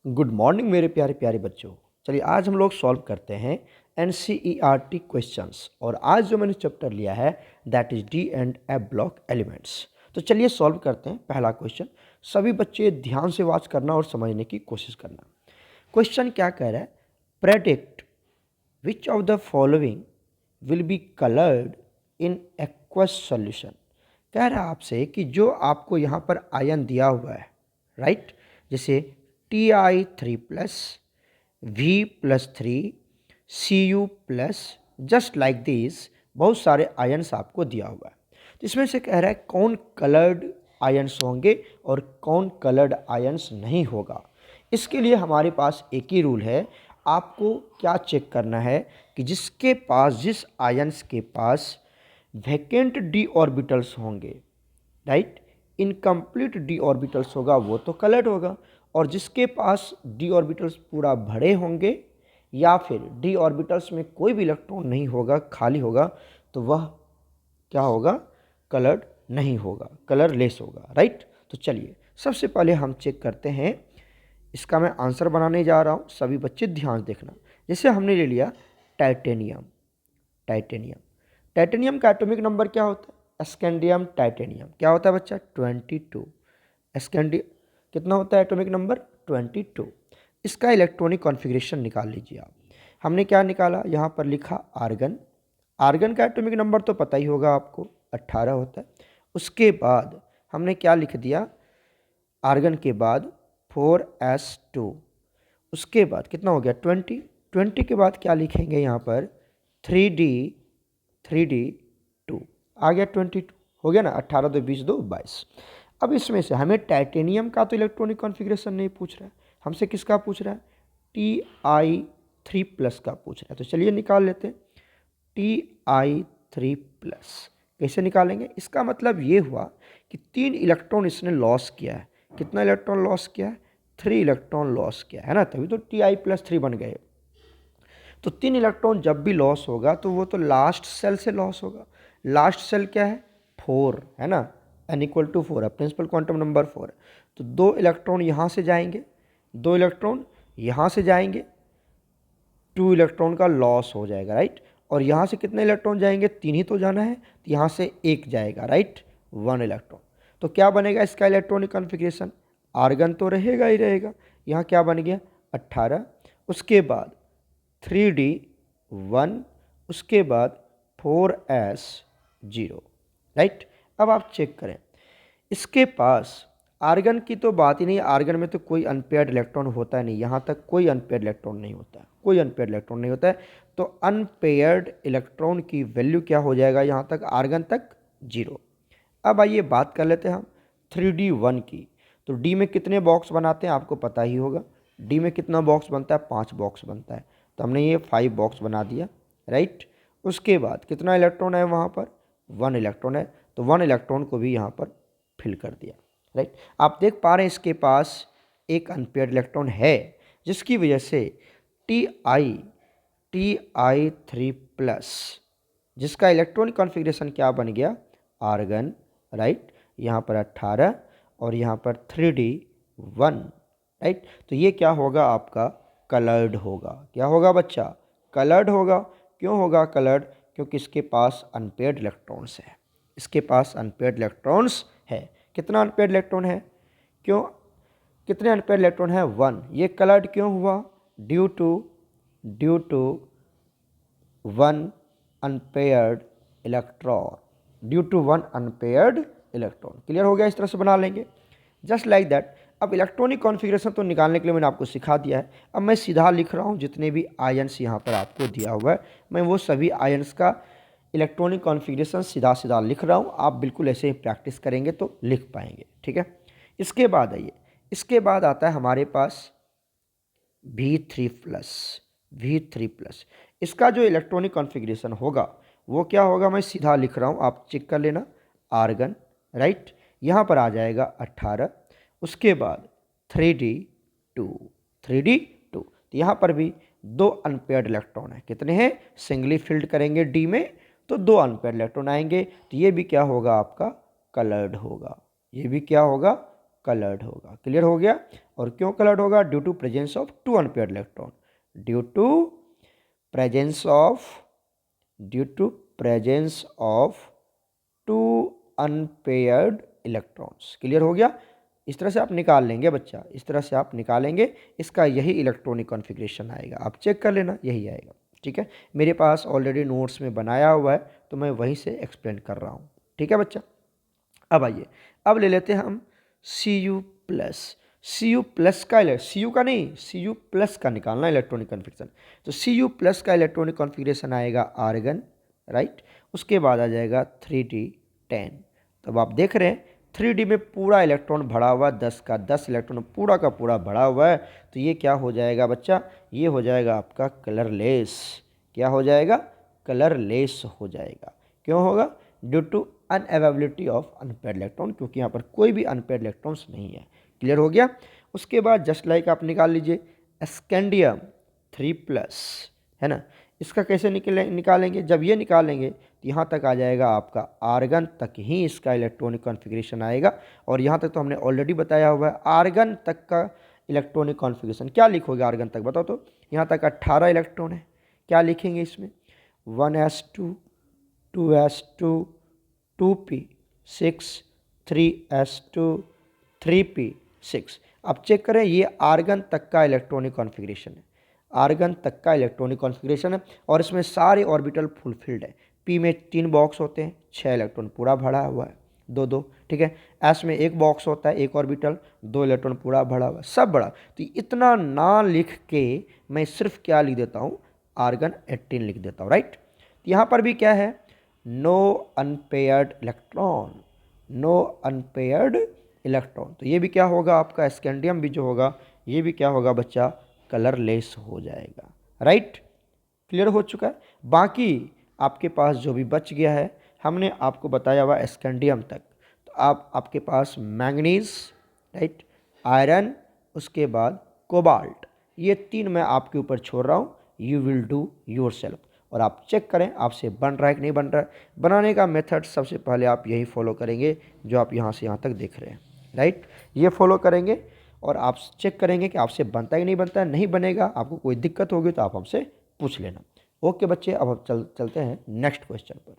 Good morning मेरे प्यारे प्यारे बच्चों। चलिए आज हम लोग सॉल्व करते हैं एनसीईआरटी क्वेश्चंस और आज जो मैंने चैप्टर लिया है that is D and F block elements. तो चलिए सॉल्व करते हैं। पहला क्वेश्चन, सभी बच्चे ध्यान से वॉच करना और समझने की कोशिश करना। क्वेश्चन क्या कह रहा है, predict which of the following will be coloured in aqueous solution. कह रहा है आपसे कि जो आपको यहाँ पर आयन दिया हुआ है, राइट, जैसे Ti3+, V+3, Cu plus, just like this बहुत सारे आयन्स आपको दिया हुआ है। तो इसमें से कह रहा है कौन कलर्ड आयन्स होंगे और कौन कलर्ड आयन्स नहीं होगा। इसके लिए हमारे पास एक ही रूल है, आपको क्या चेक करना है कि जिसके पास, जिस आयन्स के पास वैकेंट डी ऑर्बिटल्स होंगे, राइट, इनकम्प्लीट डी ऑर्बिटल्स होगा वो तो कलर्ड होगा, और जिसके पास डी ऑर्बिटल्स पूरा भरे होंगे या फिर डी ऑर्बिटल्स में कोई भी इलेक्ट्रॉन नहीं होगा, खाली होगा, तो वह क्या होगा, कलर्ड नहीं होगा, कलरलेस होगा, राइट। तो चलिए सबसे पहले हम चेक करते हैं, इसका मैं आंसर बनाने जा रहा हूँ, सभी बच्चे ध्यान से देखना। जैसे हमने ले लिया टाइटेनियम, टाइटेनियम टाइटेनियम का एटॉमिक नंबर क्या होता है, स्कैंडियम टाइटेनियम क्या होता है बच्चा, 22। स्कैंडी कितना होता है एटॉमिक नंबर, 22। इसका इलेक्ट्रॉनिक कॉन्फ़िगरेशन निकाल लीजिए आप। हमने क्या निकाला, यहाँ पर लिखा आर्गन। आर्गन का एटॉमिक नंबर तो पता ही होगा आपको, 18 होता है। उसके बाद हमने क्या लिख दिया, आर्गन के बाद 4s2। उसके बाद कितना हो गया, 20। 20 के बाद क्या लिखेंगे यहाँ पर, 3d2 आ गया, 22 हो गया ना, 18 2 20 2 22। अब इसमें से हमें टाइटेनियम का तो इलेक्ट्रॉनिक कॉन्फ़िगरेशन नहीं पूछ रहा है, हमसे किसका पूछ रहा है, Ti3+ का पूछ रहा है। तो चलिए निकाल लेते हैं, Ti3+। कैसे निकालेंगे, इसका मतलब ये हुआ कि 3 इलेक्ट्रॉन इसने लॉस किया है। कितना इलेक्ट्रॉन लॉस किया है, 3 इलेक्ट्रॉन लॉस किया है ना, तभी तो Ti+3 बन गए। तो 3 इलेक्ट्रॉन जब भी लॉस होगा तो वो तो लास्ट सेल से लॉस होगा। लास्ट सेल क्या है, 4 है ना, n=4 है, प्रिंसिपल क्वांटम नंबर 4 है। तो 2 इलेक्ट्रॉन यहाँ से जाएंगे, 2 इलेक्ट्रॉन यहाँ से जाएंगे, 2 इलेक्ट्रॉन का लॉस हो जाएगा, राइट। और यहाँ से कितने इलेक्ट्रॉन जाएंगे, 3 ही तो जाना है, तो यहाँ से 1 जाएगा, राइट, 1 इलेक्ट्रॉन। तो क्या बनेगा इसका इलेक्ट्रॉनिक कॉन्फ़िगरेशन, आर्गन तो रहेगा ही रहेगा। यहाँ क्या बन गया, 18। उसके बाद 3d1, उसके बाद 4s0, राइट। अब आप चेक करें, इसके पास आर्गन की तो बात ही नहीं, आर्गन में तो कोई अनपेयर्ड इलेक्ट्रॉन होता है नहीं, यहाँ तक कोई अनपेयर्ड इलेक्ट्रॉन नहीं होता है, कोई अनपेयर्ड इलेक्ट्रॉन नहीं होता है। तो अनपेयर्ड इलेक्ट्रॉन की वैल्यू क्या हो जाएगा यहाँ तक, आर्गन तक 0। अब आइए बात कर लेते हैं हम 3d1 की। तो डी में कितने बॉक्स बनाते हैं आपको पता ही होगा, डी में कितना बॉक्स बनता है, 5 बॉक्स बनता है। तो हमने ये 5 बॉक्स बना दिया, राइट। उसके बाद कितना इलेक्ट्रॉन है वहाँ पर, 1 इलेक्ट्रॉन है, तो 1 इलेक्ट्रॉन को भी यहाँ पर फिल कर दिया, राइट। आप देख पा रहे हैं इसके पास एक अनपेयर्ड इलेक्ट्रॉन है, जिसकी वजह से Ti3+, जिसका इलेक्ट्रॉनिक कॉन्फ़िगरेशन क्या बन गया, आर्गन, राइट। यहाँ पर 18 और यहाँ पर 3d1, राइट। तो ये क्या होगा आपका, कलर्ड होगा। क्या होगा बच्चा, कलर्ड होगा। क्यों होगा कलर्ड, क्योंकि इसके पास अनपेयर्ड इलेक्ट्रॉन्स है, इसके पास अनपेयर्ड इलेक्ट्रॉन्स है। कितना अनपेयर्ड इलेक्ट्रॉन है, क्यों, कितने अनपेयर्ड इलेक्ट्रॉन है, 1। ये कलर्ड क्यों हुआ, due to 1 unpaired electron, due to 1 unpaired electron. Clear हो गया, इस तरह से बना लेंगे, जस्ट लाइक दैट। अब इलेक्ट्रॉनिक कॉन्फ़िगरेशन तो निकालने के लिए मैंने आपको सिखा दिया है। अब मैं सीधा लिख रहा हूँ, जितने भी आयन्स यहाँ पर आपको दिया हुआ है, मैं वो सभी आयन्स का इलेक्ट्रॉनिक कॉन्फ़िगरेशन सीधा सीधा लिख रहा हूँ। आप बिल्कुल ऐसे ही प्रैक्टिस करेंगे तो लिख पाएंगे, ठीक है। इसके बाद आइए, इसके बाद आता है हमारे पास V3+, V3+। इसका जो इलेक्ट्रॉनिक कॉन्फ़िगरेशन होगा वो क्या होगा, मैं सीधा लिख रहा हूँ, आप चेक कर लेना, आर्गन, राइट। यहाँ पर आ जाएगा 18। उसके बाद 3d2, 3d2। तो यहाँ पर भी 2 अनपेयर्ड इलेक्ट्रॉन है, कितने हैं, सिंगली फिल्ड करेंगे डी में तो 2 अनपेयर्ड इलेक्ट्रॉन आएंगे। तो ये भी क्या होगा आपका, कलर्ड होगा, ये भी क्या होगा, कलर्ड होगा। क्लियर हो गया। और क्यों कलर्ड होगा? Due to presence of two unpaired electron, due to presence of two unpaired electrons. Clear हो गया? इस तरह से आप निकाल लेंगे बच्चा, इस तरह से आप निकालेंगे, इसका यही इलेक्ट्रॉनिक कॉन्फ़िगरेशन आएगा। आप चेक कर लेना, यही आएगा। ठीक है, मेरे पास ऑलरेडी नोट्स में बनाया हुआ है, तो मैं वहीं से एक्सप्लेन कर रहा हूँ। ठीक है बच्चा, अब आइए, अब ले लेते हैं हम Cu प्लस। Cu प्लस का Cu का नहीं, Cu प्लस का निकालना इलेक्ट्रॉनिक कॉन्फ़िगरेशन। तो Cu प्लस का इलेक्ट्रॉनिक कॉन्फ़िगरेशन आएगा आर्गन, राइट। उसके बाद आ जाएगा 3d10। तो अब आप देख रहे हैं 3d में पूरा इलेक्ट्रॉन भरा हुआ, 10 का 10 इलेक्ट्रॉन पूरा का पूरा भरा हुआ है। तो ये क्या हो जाएगा बच्चा? ये हो जाएगा आपका कलरलेस। क्या हो जाएगा? कलरलेस हो जाएगा। क्यों होगा? Due to unavailability of unpaired electron, क्योंकि यहाँ पर कोई भी अनपेयर्ड इलेक्ट्रॉन्स नहीं है। क्लियर हो गया? उसके बाद जस्ट लाइक आप निकाल लीजिए स्कैंडियम 3+, है ना। इसका कैसे निकालेंगे? जब ये निकालेंगे तो यहाँ तक आ जाएगा आपका आर्गन तक ही इसका इलेक्ट्रॉनिक कॉन्फ़िगरेशन आएगा। और यहाँ तक तो हमने ऑलरेडी बताया हुआ है। आर्गन तक का इलेक्ट्रॉनिक कॉन्फ़िगरेशन क्या लिखोगे आर्गन तक? बताओ तो। यहाँ तक 18 इलेक्ट्रॉन है, क्या लिखेंगे इसमें? 1s2, 2s2, 2p, 6, 3s2, 3p6। अब चेक करें, ये आर्गन तक का इलेक्ट्रॉनिक कॉन्फ़िगरेशन है, आर्गन तक का इलेक्ट्रॉनिक कॉन्फ़िगरेशन है। और इसमें सारे ऑर्बिटल फुलफिल्ड है। पी में 3 बॉक्स होते हैं, 6 इलेक्ट्रॉन पूरा भरा हुआ है, 2-2। ठीक है, एस में 1 बॉक्स होता है, 1 ऑर्बिटल, 2 इलेक्ट्रॉन पूरा भरा हुआ है, सब बड़ा। तो इतना ना लिख के मैं सिर्फ क्या लिख देता हूँ? आर्गन 18 लिख देता हूँ, राइट। यहाँ पर भी क्या है? No unpaired electron, no unpaired electron. तो ये भी क्या होगा आपका? स्कैंडियम भी जो होगा, ये भी क्या होगा बच्चा? कलरलेस हो जाएगा, राइट। क्लियर हो चुका है? बाकी आपके पास जो भी बच गया है, हमने आपको बताया हुआ स्कैंडियम तक। तो आपके पास मैंगनीज, राइट, आयरन, उसके बाद कोबाल्ट, ये 3 मैं आपके ऊपर छोड़ रहा हूँ। You will do your self. और आप चेक करें आपसे बन रहा है कि नहीं बन रहा है। बनाने का मेथड सबसे पहले आप यही फॉलो करेंगे जो आप यहाँ से यहाँ तक देख रहे हैं, राइट। ये फॉलो करेंगे और आप चेक करेंगे कि आपसे बनता है कि नहीं बनता है। नहीं बनेगा, आपको कोई दिक्कत होगी तो आप हमसे पूछ लेना। ओके बच्चे, अब हम चलते हैं नेक्स्ट क्वेश्चन पर।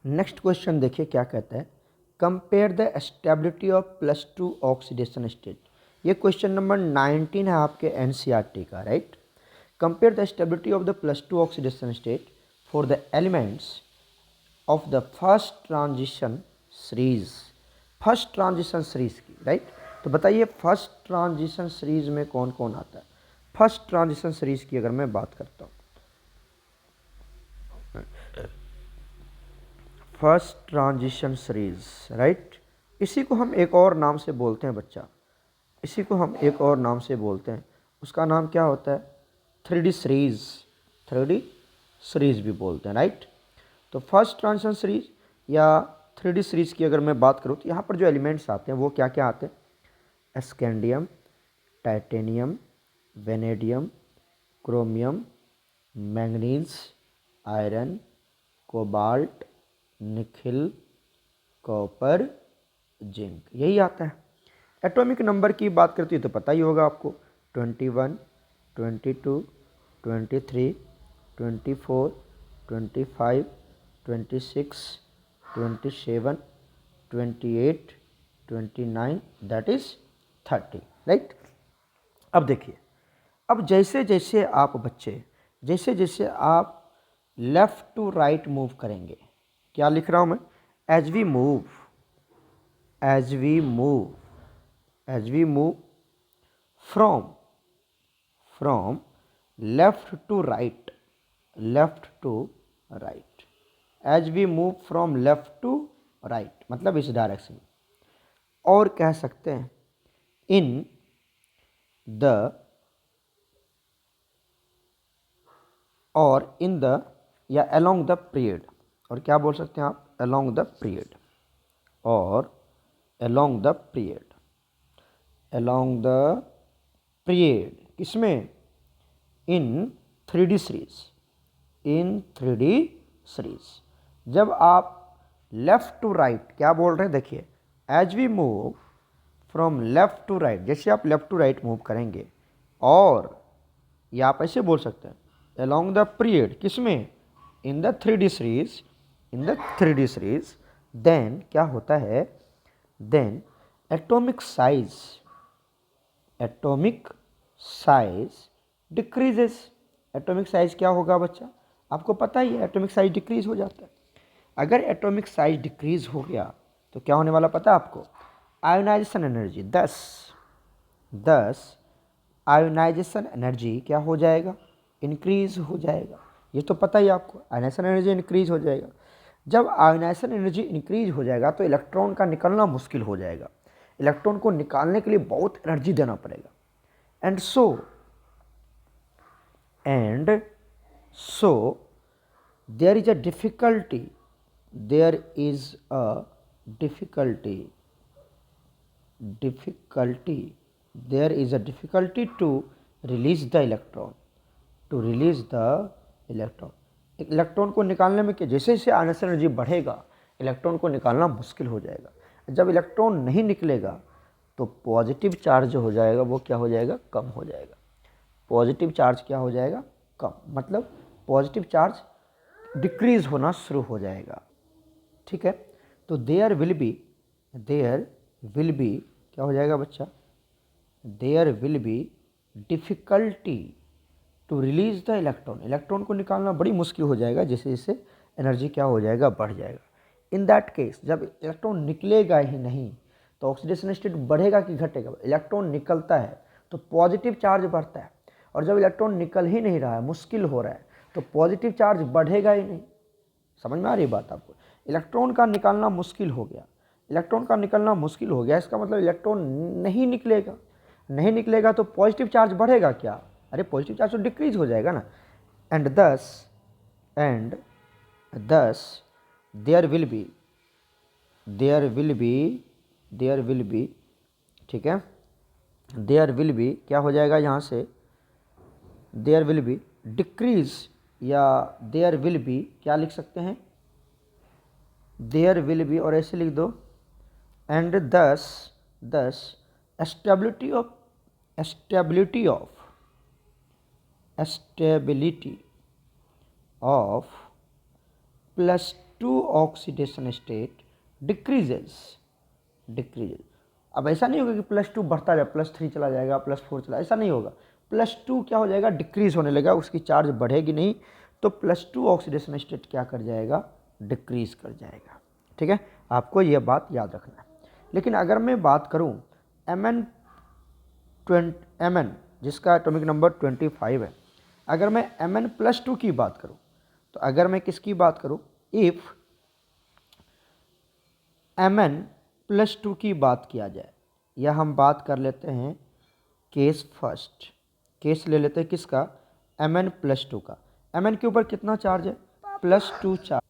नेक्स्ट क्वेश्चन देखिए क्या कहता है। Compare the stability of +2 oxidation state. ये क्वेश्चन नंबर 19 है आपके एनसीईआरटी का, right. Compare the stability of the +2 oxidation state for the elements of the first transition series. First transition series की, राइट। तो बताइए फर्स्ट ट्रांजिशन सीरीज में कौन कौन आता है? फर्स्ट ट्रांजिशन सीरीज की अगर मैं बात करता हूँ, फर्स्ट ट्रांजिशन सीरीज, राइट। इसी को हम एक और नाम से बोलते हैं बच्चा, इसी को हम एक और नाम से बोलते हैं। उसका नाम क्या होता है? 3D सीरीज, 3D सीरीज भी बोलते हैं, राइट। तो फर्स्ट ट्रांजिशन सीरीज या 3D सीरीज की अगर मैं बात करूँ तो यहाँ पर जो एलिमेंट्स आते हैं वो क्या क्या आते हैं? Scandium, titanium, vanadium, chromium, manganese, iron, cobalt, nickel, copper, zinc, यही आता है। एटॉमिक नंबर की बात करती है तो पता ही होगा आपको, 21, 22, 23, 24, 25, 26, 27, 28, 29, दैट इज 30, राइट। अब देखिए, अब जैसे जैसे आप बच्चे, जैसे जैसे आप लेफ्ट टू राइट मूव करेंगे, क्या लिख रहा हूं मैं? As we move, as we move, as we move from left to right, left to right, as we move from left to right, मतलब इस डायरेक्शन। और कह सकते हैं इन द, और इन द, या अलोंग द पीरियड। और क्या बोल सकते हैं आप? अलोंग द पीरियड, और along the period, along the period, किसमें? इन 3D सीरीज, इन 3D सीरीज। जब आप लेफ्ट टू राइट क्या बोल रहे हैं? देखिए, as we move from left to right, जैसे आप लेफ्ट टू राइट मूव करेंगे, और या आप ऐसे बोल सकते हैं अलोंग द पीरियड, किसमें, in the 3D series, in the 3D series, then क्या होता है, then atomic size, atomic size decreases. Atomic size क्या होगा बच्चा, आपको पता ही है, एटॉमिक साइज डिक्रीज हो जाता है। अगर एटॉमिक साइज डिक्रीज हो गया तो क्या होने वाला पता है आपको, आयोनाइजेशन एनर्जी 10 आयोनाइजेशन एनर्जी क्या हो जाएगा, इंक्रीज हो जाएगा। ये तो पता ही आपको, आयोनाइजेशन एनर्जी इंक्रीज हो जाएगा। जब आयोनाइजेशन एनर्जी इंक्रीज हो जाएगा तो इलेक्ट्रॉन का निकलना मुश्किल हो जाएगा, इलेक्ट्रॉन को निकालने के लिए बहुत एनर्जी देना पड़ेगा। And so there is a difficulty, there is a difficulty there is a difficulty to release the electron, electron को निकालने में, कि जैसे जैसे आयोनाइजेशन एनर्जी बढ़ेगा इलेक्ट्रॉन को निकालना मुश्किल हो जाएगा। जब इलेक्ट्रॉन नहीं निकलेगा तो पॉजिटिव चार्ज जो हो जाएगा वो क्या हो जाएगा, कम हो जाएगा। पॉजिटिव चार्ज क्या हो जाएगा, कम, मतलब पॉजिटिव चार्ज डिक्रीज होना शुरू हो जाएगा। ठीक है, तो देयर विल बी क्या हो जाएगा बच्चा, there will be difficulty to release the electron, electron को निकालना बड़ी मुश्किल हो जाएगा जैसे जैसे एनर्जी क्या हो जाएगा, बढ़ जाएगा। इन दैट केस जब इलेक्ट्रॉन निकलेगा ही नहीं तो ऑक्सीडेशन स्टेट बढ़ेगा कि घटेगा, इलेक्ट्रॉन निकलता है तो पॉजिटिव चार्ज बढ़ता है, और जब इलेक्ट्रॉन निकल ही नहीं रहा है, मुश्किल हो रहा है, तो पॉजिटिव चार्ज बढ़ेगा ही नहीं। समझ में आ रही बात आपको, इलेक्ट्रॉन का निकालना मुश्किल हो गया, इलेक्ट्रॉन का निकलना मुश्किल हो गया, इसका मतलब इलेक्ट्रॉन नहीं निकलेगा तो पॉजिटिव चार्ज बढ़ेगा क्या, अरे पॉजिटिव चार्ज तो डिक्रीज हो जाएगा ना। एंड दस देयर विल बी ठीक है, देयर विल बी क्या हो जाएगा यहाँ से, देयर विल बी डिक्रीज, या देयर विल बी क्या लिख सकते हैं, देयर विल बी, और ऐसे लिख दो, एंड दस stability of +2 oxidation state decreases. अब ऐसा नहीं होगा कि +2 बढ़ता जाए, +3 चला जाएगा, +4 चला, ऐसा नहीं होगा। +2 क्या हो जाएगा, डिक्रीज होने लगेगा, उसकी चार्ज बढ़ेगी नहीं, तो +2 ऑक्सीडेशन स्टेट क्या कर जाएगा, डिक्रीज कर जाएगा। ठीक है, आपको यह बात याद रखना है। लेकिन अगर मैं बात करूं Mn जिसका एटॉमिक नंबर 25 है, अगर मैं Mn+2 की बात करूं, तो अगर मैं किसकी बात करूं, इफ Mn+2 की बात किया जाए, या हम बात कर लेते हैं केस फर्स्ट, केस ले लेते हैं किसका, Mn+2 का। Mn के ऊपर कितना चार्ज है, +2 चार्ज।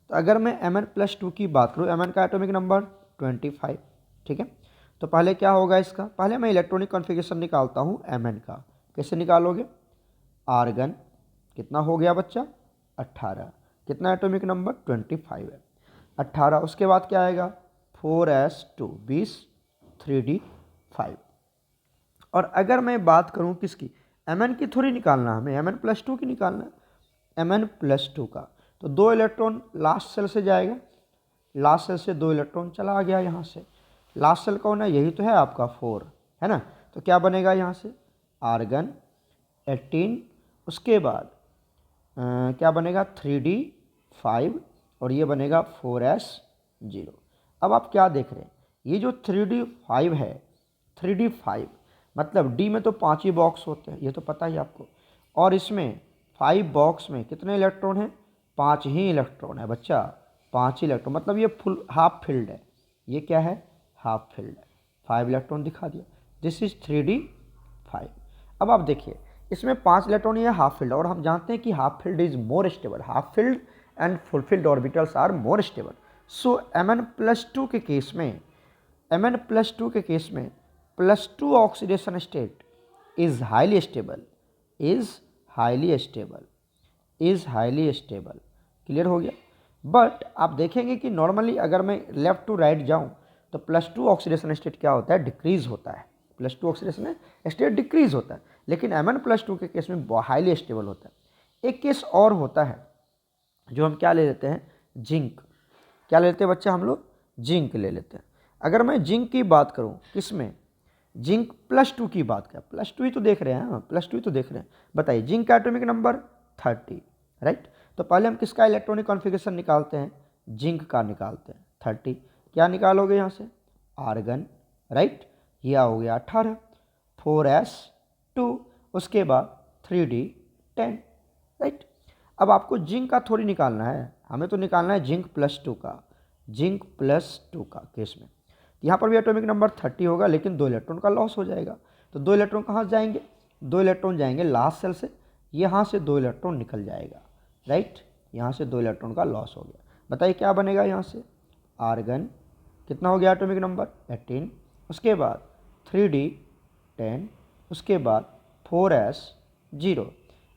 तो अगर मैं Mn+2 की बात करूँ, Mn का एटॉमिक नंबर 25, ठीक है, तो पहले क्या होगा इसका, पहले मैं इलेक्ट्रॉनिक कॉन्फ़िगरेशन निकालता हूँ Mn का। कैसे निकालोगे, आर्गन कितना हो गया बच्चा, 18, कितना एटॉमिक नंबर 25 है, 18, उसके बाद क्या आएगा 4s2 20 3d5। और अगर मैं बात करूं किसकी, Mn की थोड़ी निकालना, हमें Mn+2 की निकालना है, Mn+2 का, तो 2 इलेक्ट्रॉन लास्ट सेल से जाएगा, लास्ट सेल से 2 इलेक्ट्रॉन चला गया यहाँ से, लास्ट सेल कौन है, यही तो है आपका 4, है ना, तो क्या बनेगा यहाँ से आर्गन 18, उसके बाद क्या बनेगा 3d5, और ये बनेगा 4s0। अब आप क्या देख रहे हैं, ये जो 3d5 है, 3d5 मतलब d में तो 5 ही बॉक्स होते हैं, ये तो पता ही आपको, और इसमें 5 बॉक्स में कितने इलेक्ट्रॉन हैं, 5 ही इलेक्ट्रॉन है बच्चा, 5 ही इलेक्ट्रॉन, मतलब ये फुल हाफ फील्ड है, ये क्या है हाफ फील्ड है, 5 इलेक्ट्रॉन दिखा दिया, दिस इज 3d5। अब आप देखिए इसमें 5 इलेक्ट्रॉन ये हाफ फील्ड, और हम जानते हैं कि half filled is more stable, half filled and full filled orbitals are more stable. So Mn+2 के केस में, Mn+2 के केस में +2 oxidation state is highly stable, clear हो गया। बट आप देखेंगे कि नॉर्मली अगर मैं लेफ़्ट टू राइट जाऊं तो +2 ऑक्सीडेशन स्टेट क्या होता है, डिक्रीज होता है। +2 ऑक्सीडेशन स्टेट डिक्रीज होता है, लेकिन Mn+2 के केस में हाईली स्टेबल होता है। एक केस और होता है जो हम क्या ले लेते हैं, जिंक। क्या ले लेते हैं बच्चा, हम लोग जिंक ले लेते हैं। अगर मैं जिंक की बात करूं, किसमें, जिंक +2 की बात करें, +2 ही तो देख रहे हैं, +2 ही तो देख रहे हैं। बताइए जिंक का एटॉमिक नंबर 30, राइट। तो पहले हम किसका इलेक्ट्रॉनिक कॉन्फ़िगरेशन निकालते हैं, जिंक का निकालते हैं। 30 क्या निकालोगे यहाँ से, आर्गन, राइट। यह हो गया 18, 4s2, उसके बाद 3d10, राइट। अब आपको जिंक का थोड़ी निकालना है, हमें तो निकालना है जिंक +2 का, जिंक +2 का केस में। यहाँ पर भी एटॉमिक नंबर 30 होगा, लेकिन 2 इलेक्ट्रॉन का लॉस हो जाएगा। तो 2 इलेक्ट्रॉन कहाँ जाएंगे, 2 इलेक्ट्रॉन जाएंगे लास्ट सेल से, यहाँ से 2 इलेक्ट्रॉन निकल जाएगा, राइट। यहाँ से 2 इलेक्ट्रॉन का लॉस हो गया। बताइए क्या बनेगा यहाँ से, आर्गन कितना हो गया एटॉमिक नंबर 18, उसके बाद 3d10, उसके बाद 4s0।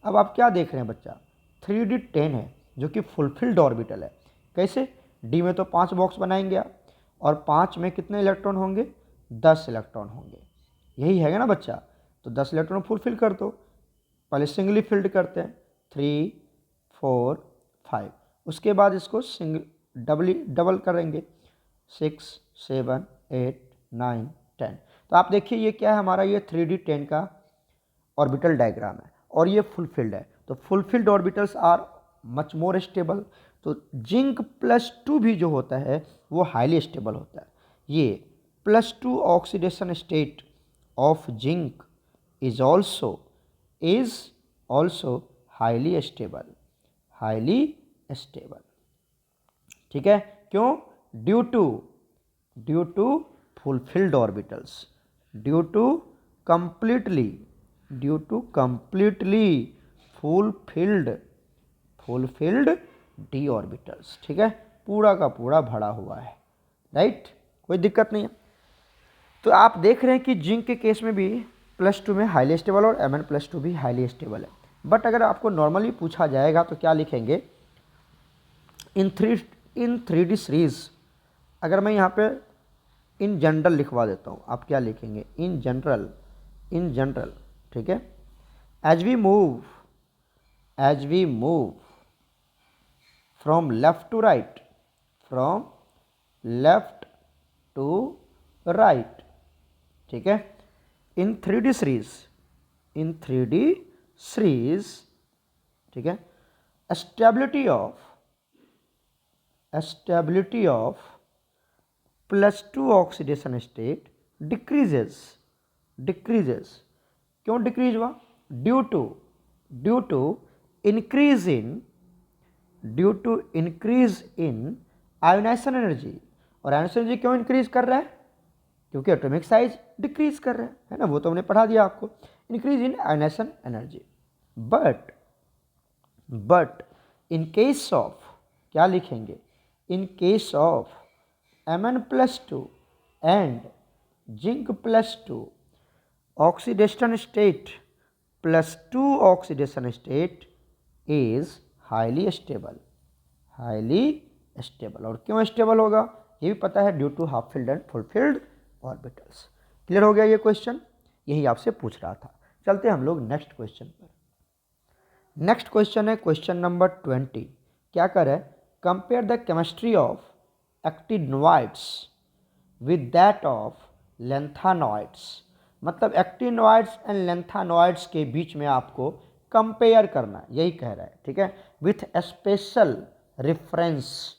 अब आप क्या देख रहे हैं बच्चा, 3d10 है जो कि फुलफिल्ड ऑर्बिटल है। कैसे, डी में तो 5 बॉक्स बनाएंगे आप, और 5 में कितने इलेक्ट्रॉन होंगे, 10 इलेक्ट्रॉन होंगे, यही है ना बच्चा। तो 10 इलेक्ट्रॉन फुलफिल कर दो, पहले सिंगली फिल्ड करते हैं, 3 4 5, उसके बाद इसको डबल करेंगे, 6 7 8 9 10। तो आप देखिए ये क्या है हमारा, ये 3d10 का ऑर्बिटल डायग्राम है, और ये फुलफिल्ड है। तो full filled orbitals are much more stable. तो जिंक +2 भी जो होता है वो हाईली स्टेबल होता है। ये +2 oxidation state of zinc is also highly stable, highly stable, ठीक है। क्यों, due to full filled orbitals, due to completely full filled d orbitals, ठीक है, पूरा का पूरा भरा हुआ है, राइट, कोई दिक्कत नहीं है। तो आप देख रहे हैं कि जिंक के केस में भी +2 में हाईली स्टेबल और Mn+2 भी हाईली स्टेबल है। बट अगर आपको नॉर्मली पूछा जाएगा तो क्या लिखेंगे, इन 3D सीरीज। अगर मैं यहाँ पे इन जनरल लिखवा देता हूँ, आप क्या लिखेंगे, इन जनरल, ठीक है। As we move from left to right, ठीक है, इन 3D सीरीज, ठीक है, stability of +2 oxidation state decreases. क्यों डिक्रीज हुआ, due to increase in ionisation energy. और आयोनाइजेशन एनर्जी क्यों इंक्रीज कर रहा है, क्योंकि एटॉमिक साइज डिक्रीज कर रहा है ना, वो तो हमने पढ़ा दिया आपको, increase in ionisation energy. But in case of, क्या लिखेंगे, in case of Mn+2 and zinc +2 oxidation state, +2 oxidation state is highly stable, और क्यों स्टेबल होगा ये भी पता है, due to half filled and full filled orbitals. Clear हो गया ये क्वेश्चन, यही आपसे पूछ रहा था। चलते हैं हम लोग नेक्स्ट क्वेश्चन पर। नेक्स्ट क्वेश्चन है क्वेश्चन नंबर 20। क्या कर है, compare the chemistry of actinoids with that of lanthanoids. मतलब एक्टिनोइड्स एंड लैंथेनॉइड्स के बीच में आपको कंपेयर करना, यही कह रहा है, ठीक है। विथ स्पेशल रेफरेंस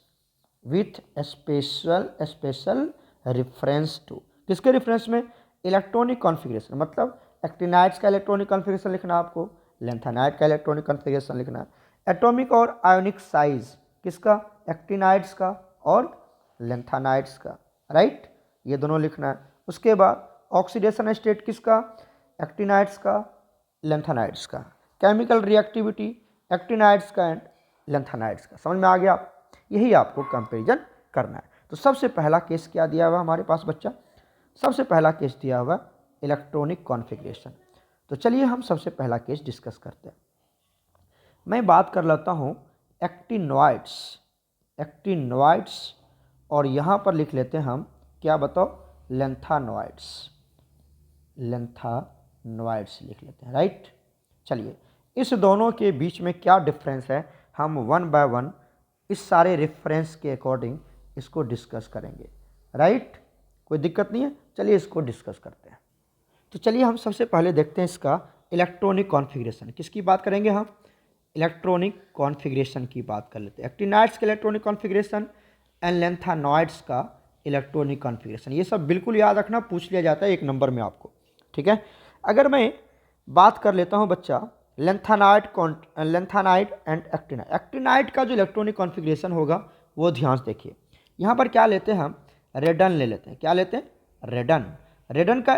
टू, किसके रेफरेंस में, इलेक्ट्रॉनिक कॉन्फ़िगरेशन। मतलब एक्टिनाइड्स का इलेक्ट्रॉनिक कॉन्फ़िगरेशन लिखना आपको, लैंथेनाइड का इलेक्ट्रॉनिक कॉन्फ़िगरेशन लिखना है, एटॉमिक और आयोनिक साइज किसका, एक्टिनाइड्स का और लैंथेनाइड्स का, राइट, ये दोनों लिखना है। उसके बाद ऑक्सीडेशन स्टेट किसका, एक्टिनाइड्स का, लैंथेनाइड्स का, केमिकल रिएक्टिविटी एक्टिनाइड्स का एंड लैंथेनाइड्स का। समझ में आ गया आप, यही आपको कंपैरिजन करना है। तो सबसे पहला केस क्या दिया हुआ हमारे पास बच्चा, सबसे पहला केस दिया हुआ इलेक्ट्रॉनिक कॉन्फ़िगरेशन। तो चलिए हम सबसे पहला केस डिस्कस करते हैं। मैं बात कर लेता हूँ एक्टिनोइड्स, और यहाँ पर लिख लेते हैं हम क्या बताओ, लेंथानॉइड्स, लेंथानॉइड्स लिख लेते हैं, राइट। चलिए इस दोनों के बीच में क्या डिफरेंस है, हम वन बाय वन इस सारे रेफरेंस के अकॉर्डिंग इसको डिस्कस करेंगे, राइट। कोई दिक्कत नहीं है, चलिए इसको डिस्कस करते हैं। तो चलिए हम सबसे पहले देखते हैं इसका इलेक्ट्रॉनिक कॉन्फ़िगरेशन। किसकी बात करेंगे हम, इलेक्ट्रॉनिक कॉन्फ़िगरेशन की बात कर लेते हैं। एक्टिनाइड्स का इलेक्ट्रॉनिक कॉन्फ़िगरेशन एंड लेंथानॉइड्स का इलेक्ट्रॉनिक कॉन्फ़िगरेशन, ये सब बिल्कुल याद रखना, पूछ लिया जाता है एक नंबर में आपको, ठीक है। अगर मैं बात कर लेता हूँ बच्चा लेंथानाइड एंड एक्टिनाइड, एक्टिनाइड का जो इलेक्ट्रॉनिक कॉन्फ़िगरेशन होगा वो ध्यान से देखिए। यहाँ पर क्या लेते हैं हम, रेडन ले लेते हैं। क्या लेते हैं, रेडन। रेडन का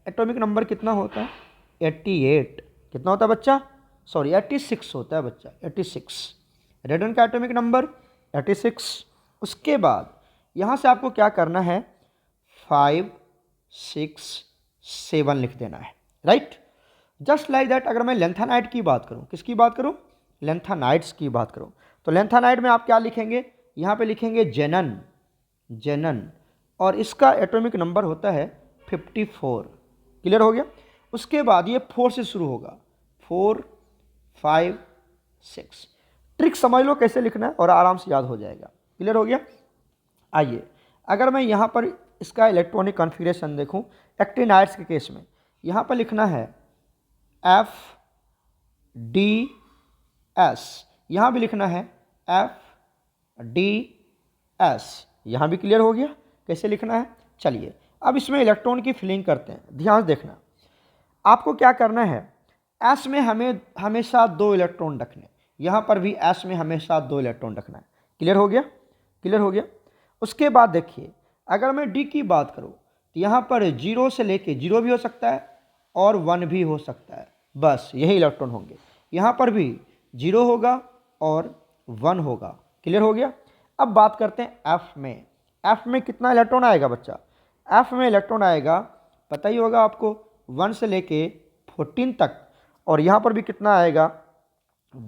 एटॉमिक नंबर कितना होता है, 88। कितना होता है बच्चा, सॉरी 86 होता है बच्चा, 86। रेडन का एटॉमिक नंबर 86। उसके बाद यहाँ से आपको क्या करना है, 5 6 7 लिख देना है, राइट। जस्ट लाइक दैट अगर मैं लेंथानाइड की बात करूँ, किसकी बात करूँ, लेंथानाइड्स की बात करूँ, तो लेंथानाइड में आप क्या लिखेंगे, यहाँ पे लिखेंगे जेनन, जेनन, और इसका एटॉमिक नंबर होता है 54। क्लियर हो गया। उसके बाद ये 4 से शुरू होगा, 4 5 6। ट्रिक समझ लो कैसे लिखना है और आराम से याद हो जाएगा। क्लियर हो गया। आइए अगर मैं यहाँ पर इसका इलेक्ट्रॉनिक कॉन्फ़िगरेशन देखूँ एक्टिनाइड्स के केस में, यहाँ पर लिखना है F D S, यहाँ भी लिखना है F D S, यहाँ भी क्लियर हो गया कैसे लिखना है। चलिए अब इसमें इलेक्ट्रॉन की फिलिंग करते हैं, ध्यान से देखना। आपको क्या करना है, S में हमें हमेशा 2 इलेक्ट्रॉन रखने, यहाँ पर भी S में हमेशा 2 इलेक्ट्रॉन रखना है। क्लियर हो गया, क्लियर हो गया। उसके बाद देखिए अगर मैं D की बात करूँ तो यहाँ पर 0 से लेके 0 भी हो सकता है और 1 भी हो सकता है, बस यही इलेक्ट्रॉन होंगे। यहाँ पर भी 0 होगा और 1 होगा। क्लियर हो गया। अब बात करते हैं F में। F में कितना इलेक्ट्रॉन आएगा बच्चा, F में इलेक्ट्रॉन आएगा पता ही होगा आपको 1 से लेके 14 तक, और यहाँ पर भी कितना आएगा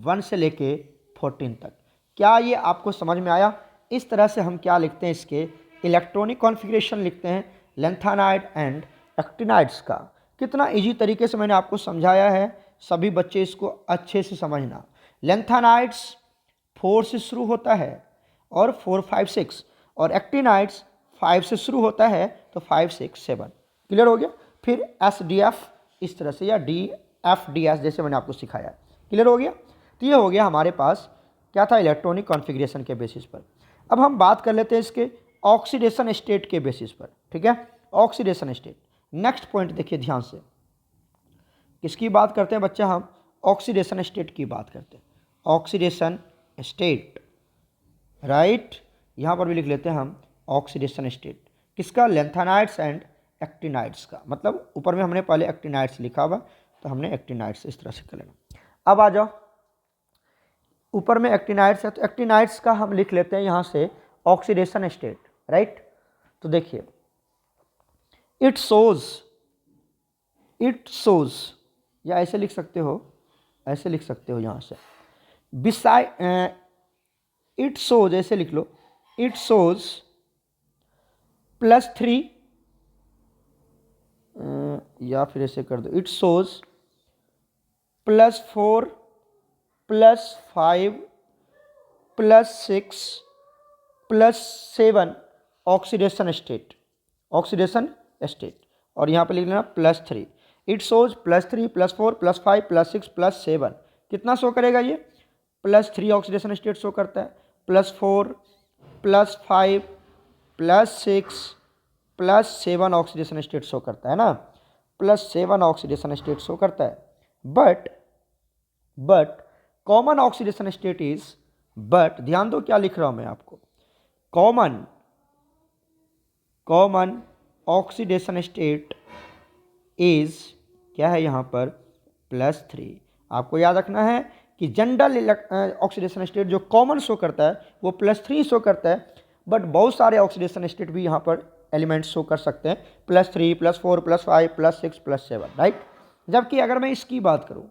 1 से लेके 14 तक। क्या ये आपको समझ में आया। इस तरह से हम क्या लिखते हैं, इसके इलेक्ट्रॉनिक कॉन्फ़िगरेशन लिखते हैं लेंथानाइड एंड एक्टिनाइड्स का। कितना इजी तरीके से मैंने आपको समझाया है, सभी बच्चे इसको अच्छे से समझना। लेंथानाइड्स 4 से शुरू होता है और 4 5 6, और एक्टिनाइड्स 5 से शुरू होता है तो 5 6 7। क्लियर हो गया। फिर SDF इस तरह से, या DFDS जैसे मैंने आपको सिखाया। क्लियर हो गया। तो ये हो गया हमारे पास क्या था, इलेक्ट्रॉनिक कॉन्फ़िगरेशन के बेसिस पर। अब हम बात कर लेते हैं इसके ऑक्सीडेशन स्टेट के बेसिस पर, ठीक है। ऑक्सीडेशन स्टेट, नेक्स्ट पॉइंट देखिए ध्यान से। किसकी बात करते हैं बच्चा, हम ऑक्सीडेशन स्टेट की बात करते हैं। Oxidation state, right. यहाँ पर भी लिख लेते हैं हम ऑक्सीडेशन स्टेट किसका, लेंथानाइड्स एंड एक्टिनाइड्स का। मतलब ऊपर में हमने पहले एक्टिनाइड्स लिखा हुआ तो हमने एक्टिनाइड्स इस तरह से कर लेना। अब आ जाओ, ऊपर में एक्टिनाइड्स है तो एक्टिनाइड्स का हम लिख लेते हैं यहाँ से ऑक्सीडेशन स्टेट, राइट। तो देखिए इट शोज, या ऐसे लिख सकते हो, ऐसे लिख सकते हो यहाँ से, बिसाइड इट शोज, ऐसे लिख लो, इट शोज +3, या फिर ऐसे कर दो, it shows +4 +5 +6 +7 oxidation state, oxidation state. और यहाँ पे लिख लेना +3। इट शोज +3 +4 +5 +6 +7, कितना शो करेगा ये, +3 ऑक्सीडेशन स्टेट शो करता है, +4 +5 +6 +7 ऑक्सीडेशन स्टेट शो करता है ना, +7 ऑक्सीडेशन स्टेट शो करता है। But common oxidation state is, but ध्यान दो क्या लिख रहा हूं मैं आपको, कॉमन ऑक्सीडेशन स्टेट इज क्या है यहाँ पर, +3। आपको याद रखना है कि जनरल ऑक्सीडेशन स्टेट जो कॉमन शो करता है वो +3 शो करता है, बट बहुत सारे ऑक्सीडेशन स्टेट भी यहाँ पर एलिमेंट्स शो कर सकते हैं +3 +4 +5 +6 +7, राइट। जबकि अगर मैं इसकी बात करूँ,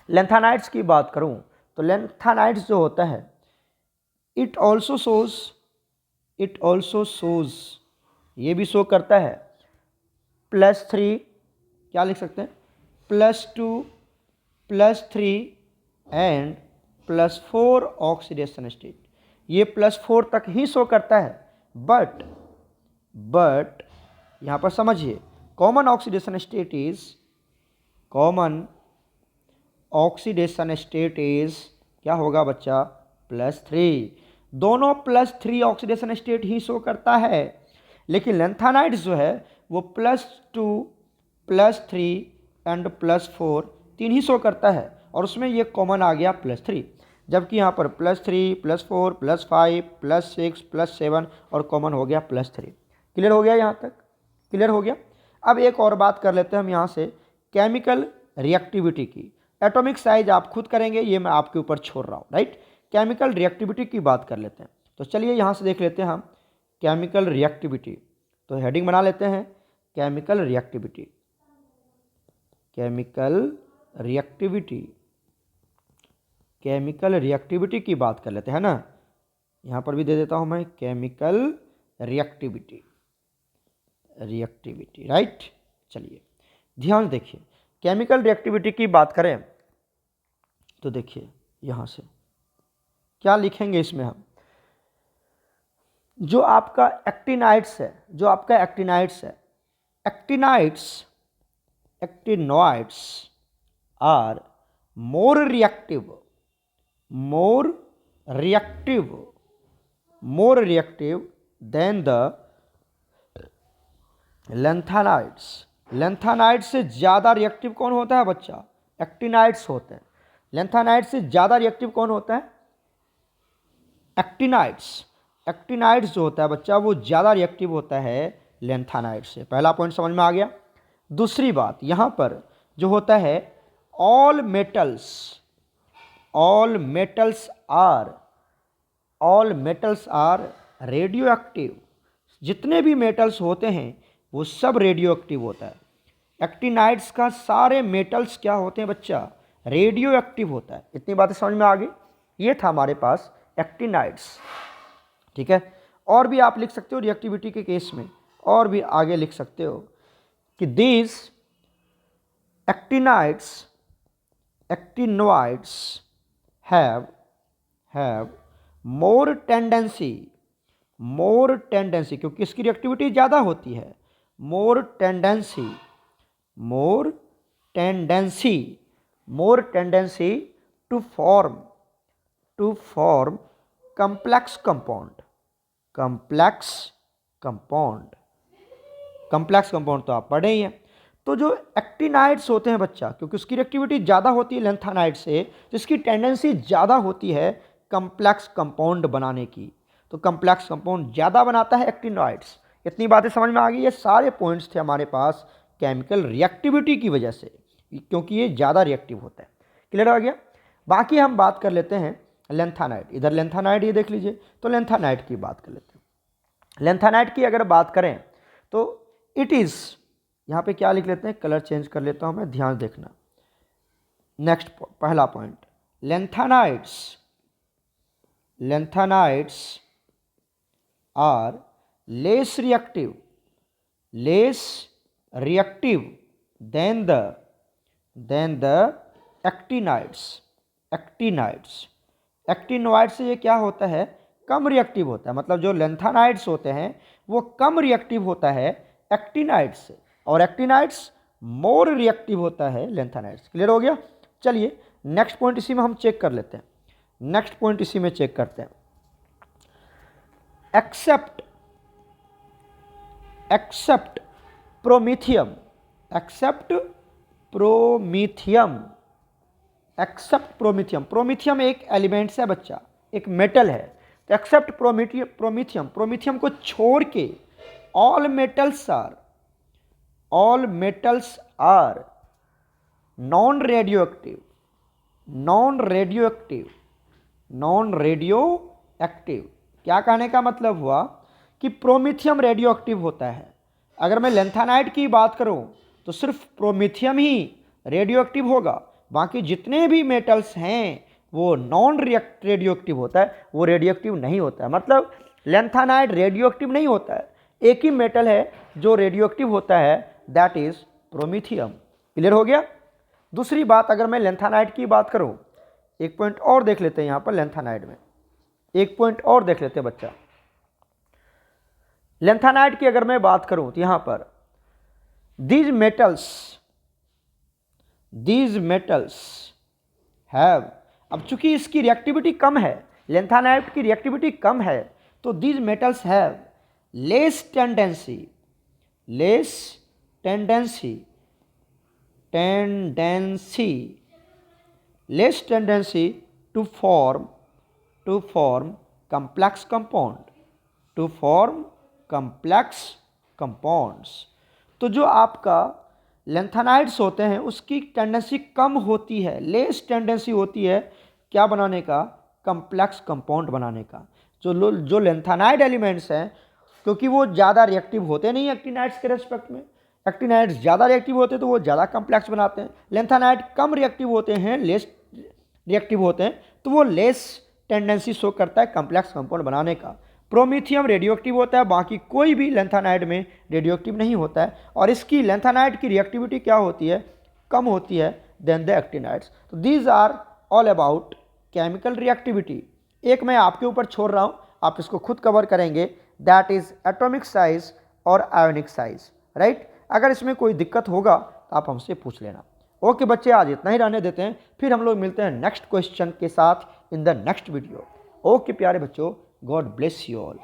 लेंथानाइड्स की बात करूँ, तो लेंथानाइड्स जो होता है it also shows it also shows, ये भी शो करता है, +3, क्या लिख सकते हैं, +2, +3 एंड +4 ऑक्सीडेशन स्टेट, ये +4 तक ही शो करता है। बट यहाँ पर समझिए, कॉमन ऑक्सीडेशन स्टेट इज क्या होगा बच्चा, +3, दोनों +3 ऑक्सीडेशन स्टेट ही शो करता है। लेकिन लैंथेनाइड्स जो है वो +2, +3 एंड +4 तीन ही शो करता है, और उसमें ये कॉमन आ गया +3, जबकि यहाँ पर +3, +4, +5, +6, +7 और कॉमन हो गया +3। क्लियर हो गया, यहाँ तक क्लियर हो गया। अब एक और बात कर लेते हैं हम यहाँ से केमिकल रिएक्टिविटी की। एटॉमिक साइज आप खुद करेंगे, ये मैं आपके ऊपर छोड़ रहा हूँ, राइट। केमिकल रिएक्टिविटी की बात कर लेते हैं। तो चलिए यहाँ से देख लेते हैं हम केमिकल रिएक्टिविटी। तो हेडिंग बना लेते हैं केमिकल रिएक्टिविटी, केमिकल रिएक्टिविटी की बात कर लेते हैं ना। यहाँ पर भी दे देता हूँ मैं केमिकल रिएक्टिविटी, राइट। चलिए ध्यान देखिए, केमिकल रिएक्टिविटी की बात करें तो देखिए यहाँ से क्या लिखेंगे इसमें हम, जो आपका एक्टिनाइड्स है, actinoids are more reactive than the lanthanides से ज़्यादा रिएक्टिव कौन होता है बच्चा, एक्टिनाइड्स होते हैं। लैंथेनाइड्स से ज़्यादा रिएक्टिव कौन होता है, एक्टिनाइड्स जो होता है बच्चा वो ज़्यादा रिएक्टिव होता है लैंथेनाइड्स से। पहला पॉइंट समझ में आ गया। दूसरी बात यहाँ पर जो होता है, all metals are radioactive, जितने भी मेटल्स होते हैं वो सब रेडियो एक्टिव होता है। एक्टिनाइड्स का सारे मेटल्स क्या होते हैं बच्चा, रेडियो एक्टिव होता है। इतनी बातें समझ में आ गई। ये था हमारे पास एक्टिनाइड्स, ठीक है। और भी आप लिख सकते हो रिएक्टिविटी के केस में, और भी आगे लिख सकते हो कि these actinoids have more tendency, क्योंकि इसकी रिएक्टिविटी ज़्यादा होती है, more tendency to form complex compound तो आप पढ़े ही हैं। तो जो एक्टिनाइड्स होते हैं बच्चा, क्योंकि उसकी रिएक्टिविटी ज़्यादा होती है लैंथेनाइड से, जिसकी टेंडेंसी ज़्यादा होती है कम्प्लेक्स कंपाउंड बनाने की, तो कम्प्लेक्स कंपाउंड ज़्यादा बनाता है एक्टिनॉइड्स। इतनी बातें समझ में आ गई। ये सारे पॉइंट्स थे हमारे पास केमिकल रिएक्टिविटी की वजह से, क्योंकि ये ज़्यादा रिएक्टिव होता है। क्लियर हो गया। बाकी हम बात कर लेते हैं लैंथेनाइड। इधर लैंथेनाइड ये देख लीजिए, तो लैंथेनाइड की बात कर लेते हैं। लैंथेनाइड की अगर बात करें तो इट इज़, यहाँ पे क्या लिख लेते हैं, कलर चेंज कर लेता हूँ मैं, ध्यान देखना। नेक्स्ट पहला point, lanthanides are less reactive than the actinoid से ये क्या होता है, कम रिएक्टिव होता है। मतलब जो लैंथेनाइड्स होते हैं वो कम रिएक्टिव होता है एक्टिनाइड्स से, और एक्टिनाइड्स मोर रिएक्टिव होता है लैंथेनाइड्स। क्लियर हो गया। चलिए नेक्स्ट पॉइंट इसी में हम चेक कर लेते हैं। एक्सेप्ट प्रोमीथियम, प्रोमीथियम एक एलिमेंट्स है बच्चा, एक मेटल है। तो एक्सेप्ट प्रोमीथियम को छोड़ के all metals are non radioactive. क्या कहने का मतलब हुआ कि प्रोमीथियम रेडियो एक्टिव होता है। अगर मैं लैंथेनाइड की बात करूं तो सिर्फ प्रोमीथियम ही रेडियो एक्टिव होगा, बाकी जितने भी मेटल्स हैं वो नॉन रेडियो एक्टिव होता है, वो रेडियो एक्टिव नहीं होता है। मतलब लेंथेनाइड रेडियो एक्टिव नहीं होता है, एक ही मेटल है जो रेडियो एक्टिव होता है, दैट इज प्रोमीथियम। क्लियर हो गया। दूसरी बात, अगर मैं लेंथेनाइड की बात करूं, एक पॉइंट और देख लेते हैं यहां पर लेंथेनाइड में, एक पॉइंट और देख लेते हैं बच्चा। लेंथेनाइड की अगर मैं बात करूं तो यहां पर these metals have, अब चूंकि इसकी रिएक्टिविटी कम है, लेंथेनाइड की रिएक्टिविटी कम है, तो these metals have less tendency to form complex compounds, तो जो आपका लेंथेनाइड्स होते हैं उसकी टेंडेंसी कम होती है, लेस टेंडेंसी होती है क्या बनाने का, कम्प्लेक्स कंपाउंड बनाने का। जो लेंथेनाइड एलिमेंट्स हैं, क्योंकि वो ज़्यादा रिएक्टिव होते नहीं एक्टिनाइड्स के रेस्पेक्ट में, एक्टिनाइड्स ज़्यादा रिएक्टिव होते हैं तो वो ज़्यादा कम्प्लेक्स बनाते हैं, लेंथेनाइड कम रिएक्टिव होते हैं, लेस रिएक्टिव होते हैं, तो वो लेस टेंडेंसी शो करता है कम्प्लेक्स कंपाउंड बनाने का। प्रोमीथियम रेडियो एक्टिव होता है, बाकी कोई भी लेंथेनाइड में रेडियो एक्टिव नहीं होता है, और इसकी लेंथेनाइड की रिएक्टिविटी क्या होती है, कम होती है देन द एक्टिनाइड्स। तो these are all about chemical reactivity. एक मैं आपके ऊपर छोड़ रहा हूँ, आप इसको खुद कवर करेंगे, दैट इज एटॉमिक साइज और आयोनिक साइज, राइट। अगर इसमें कोई दिक्कत होगा तो आप हमसे पूछ लेना। ओके बच्चे, आज इतना ही रहने देते हैं, फिर हम लोग मिलते हैं नेक्स्ट क्वेश्चन के साथ in the next video. Okay प्यारे बच्चों, गॉड ब्लेस यू ऑल।